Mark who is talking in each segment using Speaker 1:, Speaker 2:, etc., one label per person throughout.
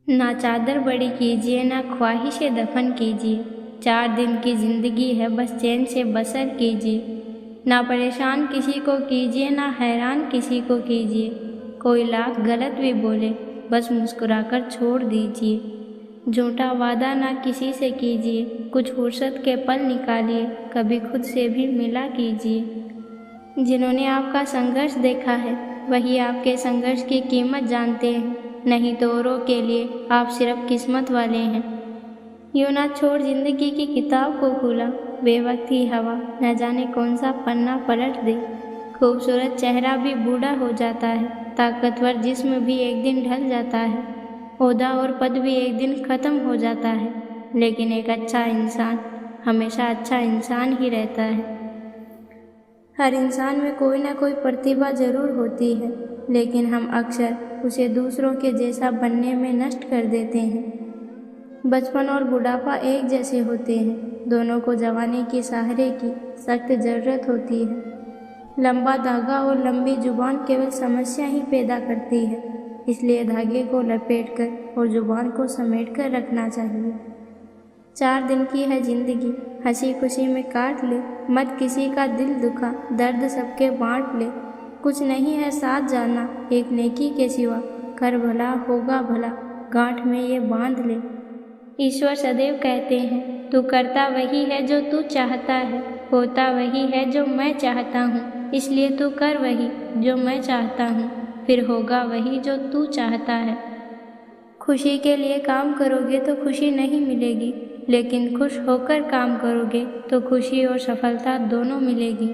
Speaker 1: ना चादर बड़ी कीजिए ना ख्वाहिशे दफन कीजिए, 4 दिन की ज़िंदगी है बस चैन से बसर कीजिए। ना परेशान किसी को कीजिए ना हैरान किसी को कीजिए, कोई लाख गलत भी बोले बस मुस्कुराकर छोड़ दीजिए। झूठा वादा ना किसी से कीजिए, कुछ फुर्सत के पल निकालिए, कभी खुद से भी मिला कीजिए। जिन्होंने आपका संघर्ष देखा है वही आपके संघर्ष की कीमत जानते हैं, नहीं तो औरों के लिए आप सिर्फ किस्मत वाले हैं। यूँ ना छोड़ जिंदगी की किताब को खुला, बेवक्त ही हवा न जाने कौन सा पन्ना पलट दे। खूबसूरत चेहरा भी बूढ़ा हो जाता है, ताकतवर जिस्म भी एक दिन ढल जाता है, ओहदा और पद भी एक दिन ख़त्म हो जाता है, लेकिन एक अच्छा इंसान हमेशा अच्छा इंसान ही रहता है। हर इंसान में कोई ना कोई प्रतिभा जरूर होती है, लेकिन हम अक्सर उसे दूसरों के जैसा बनने में नष्ट कर देते हैं। बचपन और बुढ़ापा एक जैसे होते हैं, दोनों को जवानी के सहारे की सख्त ज़रूरत होती है। लंबा धागा और लंबी जुबान केवल समस्या ही पैदा करती है, इसलिए धागे को लपेटकर और जुबान को समेटकर रखना चाहिए। 4 दिन की है जिंदगी, हंसी खुशी में काट ले, मत किसी का दिल दुखा, दर्द सबके बांट ले। कुछ नहीं है साथ जाना एक नेकी के सिवा, कर भला होगा भला, गांठ में ये बांध ले। ईश्वर सदैव कहते हैं, तू करता वही है जो तू चाहता है, होता वही है जो मैं चाहता हूँ, इसलिए तू कर वही जो मैं चाहता हूँ, फिर होगा वही जो तू चाहता है। खुशी के लिए काम करोगे तो खुशी नहीं मिलेगी, लेकिन खुश होकर काम करोगे तो खुशी और सफलता दोनों मिलेगी।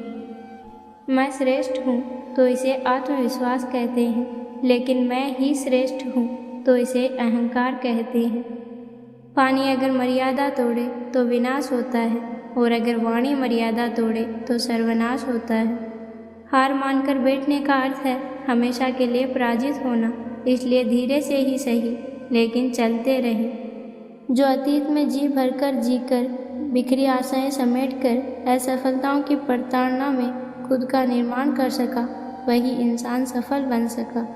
Speaker 1: मैं श्रेष्ठ हूँ तो इसे आत्मविश्वास कहते हैं, लेकिन मैं ही श्रेष्ठ हूँ तो इसे अहंकार कहते हैं। पानी अगर मर्यादा तोड़े तो विनाश होता है, और अगर वाणी मर्यादा तोड़े तो सर्वनाश होता है। हार मानकर बैठने का अर्थ है हमेशा के लिए पराजित होना, इसलिए धीरे से ही सही लेकिन चलते रहें। जो अतीत में जी भरकर जीकर, बिखरी आशाएं समेटकर असफलताओं की प्रताड़ना में खुद का निर्माण कर सका, वही इंसान सफल बन सका।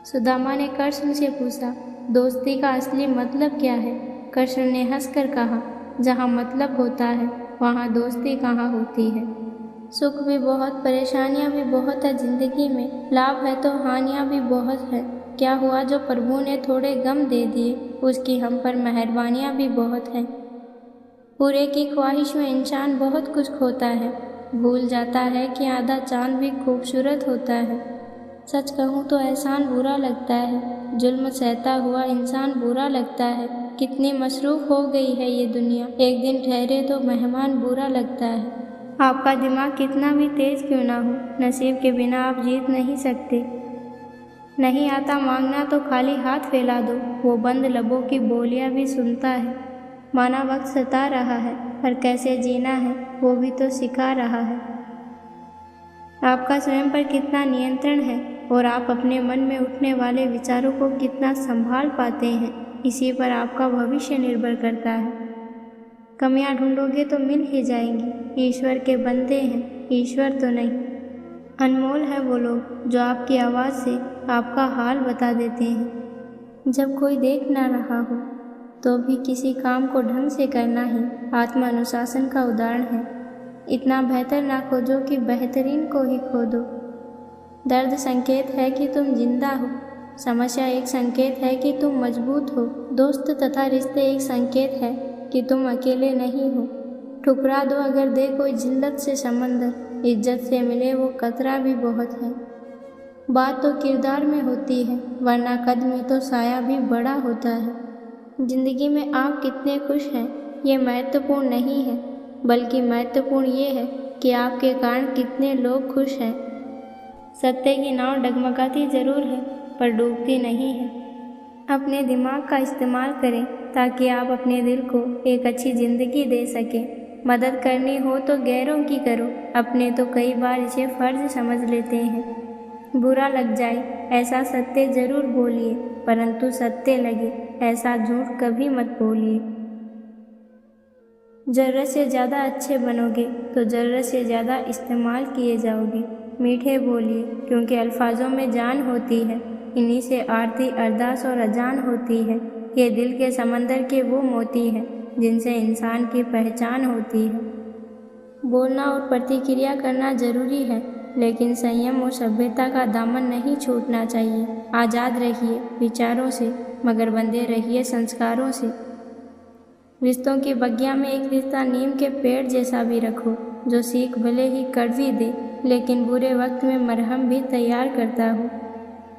Speaker 1: सुदामा ने कृष्ण से पूछा, दोस्ती का असली मतलब क्या है? कृष्ण ने हंसकर कहा, जहाँ मतलब होता है वहाँ दोस्ती कहाँ होती है। सुख भी बहुत, परेशानियाँ भी बहुत है जिंदगी में, लाभ है तो हानियाँ भी बहुत है। क्या हुआ जो प्रभु ने थोड़े गम दे दिए, उसकी हम पर मेहरबानियाँ भी बहुत हैं। पूरे की ख्वाहिश में इंसान बहुत कुछ खोता है, भूल जाता है कि आधा चांद भी खूबसूरत होता है। सच कहूँ तो एहसान बुरा लगता है, जुल्म सहता हुआ इंसान बुरा लगता है। कितनी मसरूफ़ हो गई है ये दुनिया, एक दिन ठहरे तो मेहमान बुरा लगता है। आपका दिमाग कितना भी तेज क्यों ना हो, नसीब के बिना आप जीत नहीं सकते। नहीं आता मांगना तो खाली हाथ फैला दो, वो बंद लबों की बोलियां भी सुनता है। माना वक्त सता रहा है, पर कैसे जीना है वो भी तो सिखा रहा है। आपका स्वयं पर कितना नियंत्रण है और आप अपने मन में उठने वाले विचारों को कितना संभाल पाते हैं, इसी पर आपका भविष्य निर्भर करता है। कमियां ढूंढोगे तो मिल ही जाएंगी, ईश्वर के बंदे हैं, ईश्वर तो नहीं। अनमोल है वो लोग जो आपकी आवाज़ से आपका हाल बता देते हैं। जब कोई देख ना रहा हो तो भी किसी काम को ढंग से करना ही आत्मानुशासन का उदाहरण है। इतना बेहतर ना खोजो कि बेहतरीन को ही खो दो। दर्द संकेत है कि तुम जिंदा हो, समस्या एक संकेत है कि तुम मजबूत हो, दोस्त तथा रिश्ते एक संकेत है कि तुम अकेले नहीं हो। ठुकरा दो अगर दे कोई जिल्लत से समंदर, इज्जत से मिले वो कतरा भी बहुत है। बात तो किरदार में होती है, वरना कद में तो साया भी बड़ा होता है। जिंदगी में आप कितने खुश हैं ये महत्वपूर्ण नहीं है, बल्कि महत्वपूर्ण ये है कि आपके कारण कितने लोग खुश हैं। सत्य की नाव डगमगाती जरूर है पर डूबती नहीं है। अपने दिमाग का इस्तेमाल करें ताकि आप अपने दिल को एक अच्छी ज़िंदगी दे सकें। मदद करनी हो तो गैरों की करो, अपने तो कई बार इसे फ़र्ज समझ लेते हैं। बुरा लग जाए ऐसा सत्य ज़रूर बोलिए, परंतु सत्य लगे ऐसा झूठ कभी मत बोलिए। ज़रूरत से ज़्यादा अच्छे बनोगे तो ज़रूरत से ज़्यादा इस्तेमाल किए जाओगे। मीठे बोलिए क्योंकि अल्फाजों में जान होती है, इन्हीं से आरती अरदास और अजान होती है। ये दिल के समंदर के वो मोती हैं जिनसे इंसान की पहचान होती है। बोलना और प्रतिक्रिया करना जरूरी है, लेकिन संयम और सभ्यता का दामन नहीं छूटना चाहिए। आज़ाद रहिए विचारों से, मगर बंधे रहिए संस्कारों से। रिश्तों की बगिया में एक रिश्ता नीम के पेड़ जैसा भी रखो, जो सीख भले ही कड़वी दे, लेकिन बुरे वक्त में मरहम भी तैयार करता हो।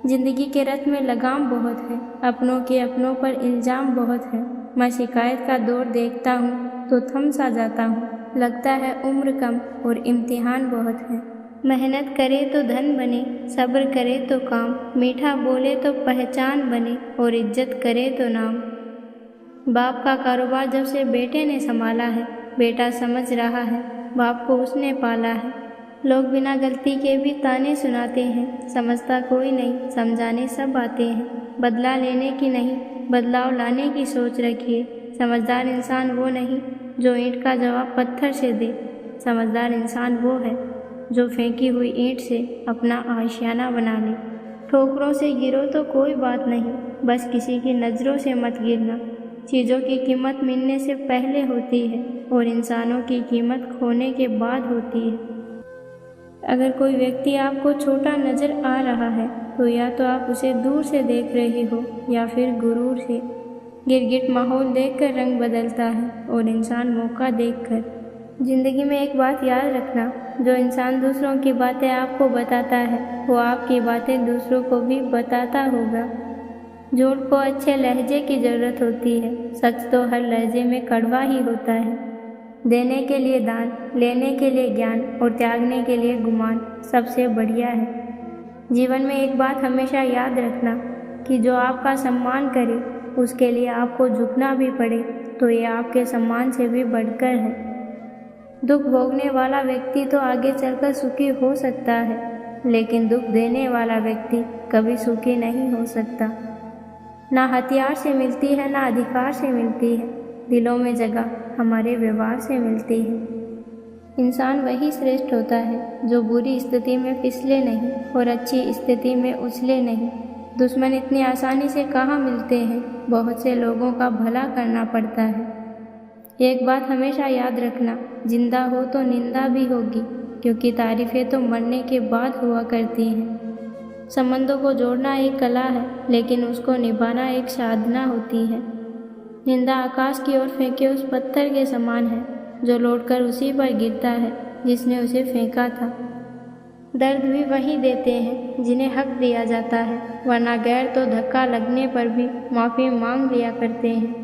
Speaker 1: जिंदगी के रथ में लगाम बहुत है, अपनों के अपनों पर इल्ज़ाम बहुत है। मैं शिकायत का दौर देखता हूँ तो थम सा जाता हूँ, लगता है उम्र कम और इम्तिहान बहुत है। मेहनत करे तो धन बने, सब्र करे तो काम, मीठा बोले तो पहचान बने और इज्जत करे तो नाम। बाप का कारोबार जब से बेटे ने संभाला है, बेटा समझ रहा है बाप को उसने पाला है। लोग बिना गलती के भी ताने सुनाते हैं, समझता कोई नहीं, समझाने सब आते हैं। बदला लेने की नहीं, बदलाव लाने की सोच रखिए। समझदार इंसान वो नहीं जो ईंट का जवाब पत्थर से दे, समझदार इंसान वो है जो फेंकी हुई ईंट से अपना आशियाना बना ले। ठोकरों से गिरो तो कोई बात नहीं, बस किसी की नज़रों से मत गिरना। चीज़ों की कीमत मिलने से पहले होती है और इंसानों की कीमत खोने के बाद होती है। अगर कोई व्यक्ति आपको छोटा नज़र आ रहा है तो या तो आप उसे दूर से देख रहे हो या फिर गुरूर से। गिरगिट माहौल देखकर रंग बदलता है और इंसान मौका देखकर। ज़िंदगी में एक बात याद रखना, जो इंसान दूसरों की बातें आपको बताता है वो आपकी बातें दूसरों को भी बताता होगा। झूठ को अच्छे लहजे की ज़रूरत होती है, सच तो हर लहजे में कड़वा ही होता है। देने के लिए दान, लेने के लिए ज्ञान और त्यागने के लिए गुमान सबसे बढ़िया है। जीवन में एक बात हमेशा याद रखना कि जो आपका सम्मान करे उसके लिए आपको झुकना भी पड़े तो ये आपके सम्मान से भी बढ़कर है। दुख भोगने वाला व्यक्ति तो आगे चलकर सुखी हो सकता है, लेकिन दुख देने वाला व्यक्ति कभी सुखी नहीं हो सकता। ना हथियार से मिलती है ना अधिकार से मिलती है, दिलों में जगह हमारे व्यवहार से मिलती है। इंसान वही श्रेष्ठ होता है जो बुरी स्थिति में फिसले नहीं और अच्छी स्थिति में उछले नहीं। दुश्मन इतनी आसानी से कहाँ मिलते हैं, बहुत से लोगों का भला करना पड़ता है। एक बात हमेशा याद रखना, जिंदा हो तो निंदा भी होगी, क्योंकि तारीफें तो मरने के बाद हुआ करती हैं। संबंधों को जोड़ना एक कला है, लेकिन उसको निभाना एक साधना होती है। निंदा आकाश की ओर फेंके उस पत्थर के समान है जो लौटकर उसी पर गिरता है जिसने उसे फेंका था। दर्द भी वही देते हैं जिन्हें हक दिया जाता है, वरना गैर तो धक्का लगने पर भी माफ़ी मांग लिया करते हैं।